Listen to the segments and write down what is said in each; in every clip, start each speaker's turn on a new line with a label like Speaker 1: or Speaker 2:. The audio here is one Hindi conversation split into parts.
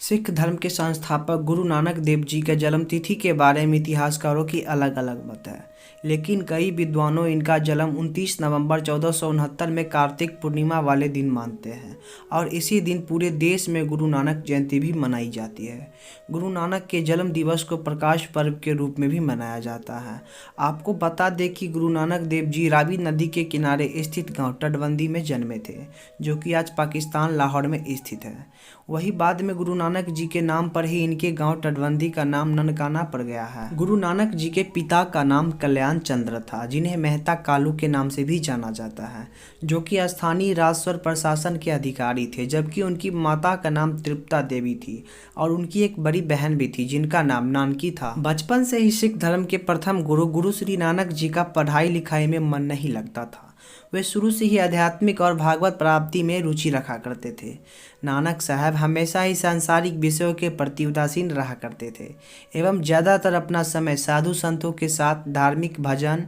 Speaker 1: सिख धर्म के संस्थापक गुरु नानक देव जी के जन्म तिथि के बारे में इतिहासकारों की अलग अलग मत है, लेकिन कई विद्वानों इनका जन्म 29 नवंबर 1469 में कार्तिक पूर्णिमा वाले दिन मानते हैं और इसी दिन पूरे देश में गुरु नानक जयंती भी मनाई जाती है। गुरु नानक के जन्म दिवस को प्रकाश पर्व के रूप में भी मनाया जाता है। आपको बता दें कि गुरु नानक देव जी रावी नदी के किनारे स्थित गांव तटबंदी में जन्मे थे, जो कि आज पाकिस्तान लाहौर में स्थित है। वही बाद में गुरु नानक जी के नाम पर ही इनके गांव तटबंदी का नाम ननकाना पड़ गया है। गुरु नानक जी के पिता का नाम कल्याण चंद्र था, जिन्हें मेहता कालू के नाम से भी जाना जाता है, जो कि स्थानीय राजस्व प्रशासन के अधिकारी थे। जबकि उनकी माता का नाम तृप्ता देवी थी और उनकी एक बड़ी बहन भी थी जिनका नाम नानकी था। बचपन से ही सिख धर्म के प्रथम गुरु श्री नानक जी का पढ़ाई लिखाई में मन नहीं लगता था। वे शुरू से ही आध्यात्मिक और भागवत प्राप्ति में रुचि रखा करते थे। नानक साहब हमेशा ही सांसारिक विषयों के प्रति उदासीन रहा करते थे एवं ज़्यादातर अपना समय साधु संतों के साथ धार्मिक भजन,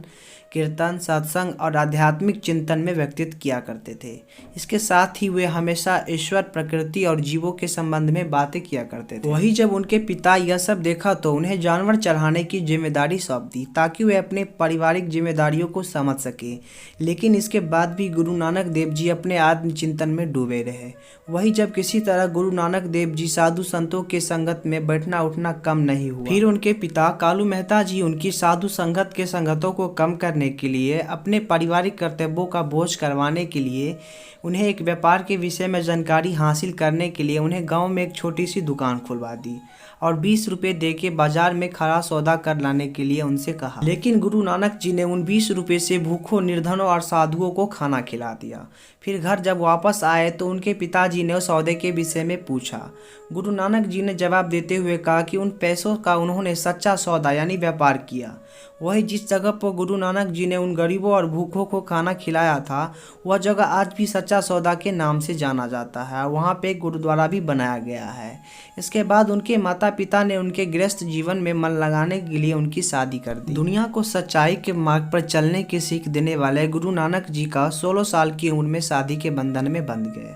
Speaker 1: कीर्तन, सत्संग और आध्यात्मिक चिंतन में व्यतीत किया करते थे। इसके साथ ही वे हमेशा ईश्वर, प्रकृति और जीवों के संबंध में बातें किया करते थे। वही जब उनके पिता यह सब देखा तो उन्हें जानवर चढ़ाने की जिम्मेदारी सौंप दी ताकि वे अपने पारिवारिक जिम्मेदारियों को समझ सके। लेकिन इसके बाद भी गुरु नानक देव जी अपने आत्मचिंतन में डूबे रहे। वही जब किसी तरह गुरु नानक देव जी साधु संतों के संगत में बैठना उठना कम नहीं हुआ। फिर उनके पिता कालू मेहता जी उनकी साधु संगत के संगतों को कम करने के लिए, अपने पारिवारिक कर्तव्यों का बोझ करवाने के लिए, उन्हें एक व्यापार के विषय में जानकारी हासिल करने के लिए उन्हें गांव में एक छोटी सी दुकान खुलवा दी और 20 रुपये दे के बाजार में खरा सौदा कर लाने के लिए उनसे कहा। लेकिन गुरु नानक जी ने उन 20 रुपये से भूखों, निर्धनों और साधुओं को खाना खिला दिया। फिर घर जब वापस आए तो उनके पिताजी ने उस सौदे के विषय में पूछा। गुरु नानक जी ने जवाब देते हुए कहा कि उन पैसों का उन्होंने सच्चा सौदा यानी व्यापार किया। वही जिस जगह पर गुरु नानक जी ने उन गरीबों और भूखों को खाना खिलाया था, वह जगह आज भी सच्चा सौदा के नाम से जाना जाता है। वहाँ पे एक गुरुद्वारा भी बनाया गया है। इसके बाद उनके माता पिता ने उनके गृहस्थ जीवन में मन लगाने के लिए उनकी शादी कर दी। दुनिया को सच्चाई के मार्ग पर चलने की सीख देने वाले गुरु नानक जी का 16 साल की उम्र में शादी के बंधन में बंध गए।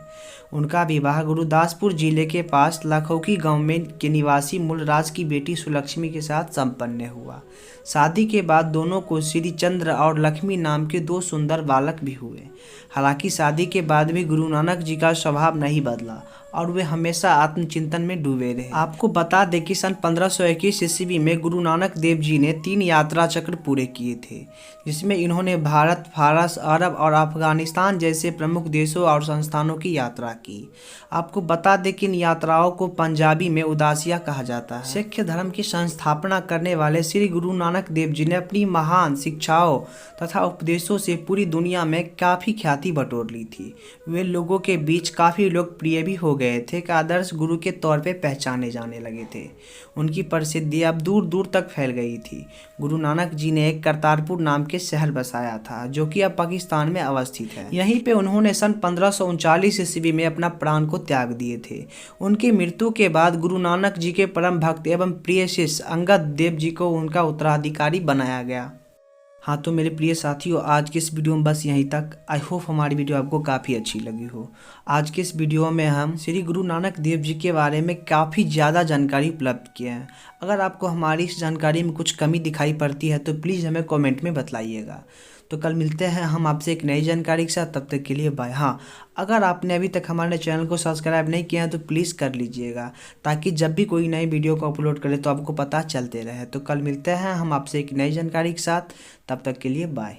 Speaker 1: उनका विवाह गुरुदासपुर जिले के पास लखौकी गांव में के निवासी मूलराज की बेटी सुलक्ष्मी के साथ संपन्न हुआ। शादी के बाद दोनों को श्री चंद्र और लक्ष्मी नाम के 2 सुंदर बालक भी हुए। हालांकि शादी के बाद भी गुरु नानक जी का स्वभाव नहीं बदला और वे हमेशा आत्मचिंतन में डूबे रहे। आपको बता दें कि सन 1521 ईस्वी में गुरु नानक देव जी ने 3 यात्रा चक्र पूरे किए थे, जिसमें इन्होंने भारत, फारस, अरब और अफगानिस्तान जैसे प्रमुख देशों और संस्थानों की यात्रा की। आपको बता दें कि इन यात्राओं को पंजाबी में उदासिया कहा जाता है। सिख धर्म की संस्थापना करने वाले श्री गुरु नानक देव जी ने अपनी महान शिक्षाओं तथा उपदेशों से पूरी दुनिया में काफ़ी ख्याति बटोर ली थी। वे लोगों के बीच काफ़ी लोकप्रिय भी हो गए थे कि आदर्श गुरु के तौर पे पहचाने जाने लगे थे। उनकी प्रसिद्धि अब दूर दूर तक फैल गई थी। गुरु नानक जी ने एक करतारपुर नाम के शहर बसाया था, जो कि अब पाकिस्तान में अवस्थित है। यहीं पे उन्होंने सन 1539 ईस्वी में अपना प्राण को त्याग दिए थे। उनकी मृत्यु के बाद गुरु नानक जी के परम भक्त एवं प्रिय शिष्य अंगद देव जी को उनका उत्तराधिकारी बनाया गया। हाँ तो मेरे प्रिय साथियों, आज के इस वीडियो में बस यहीं तक। आई होप हमारी वीडियो आपको काफ़ी अच्छी लगी हो। आज के इस वीडियो में हम श्री गुरु नानक देव जी के बारे में काफ़ी ज़्यादा जानकारी उपलब्ध किए हैं। अगर आपको हमारी इस जानकारी में कुछ कमी दिखाई पड़ती है तो प्लीज़ हमें कमेंट में बतलाइएगा। तो कल मिलते हैं हम आपसे एक नई जानकारी के साथ, तब तक के लिए बाय। हाँ, अगर आपने अभी तक हमारे चैनल को सब्सक्राइब नहीं किया है तो प्लीज़ कर लीजिएगा, ताकि जब भी कोई नई वीडियो को अपलोड करें तो आपको पता चलते रहे। तो कल मिलते हैं हम आपसे एक नई जानकारी के साथ, तब तक के लिए बाय।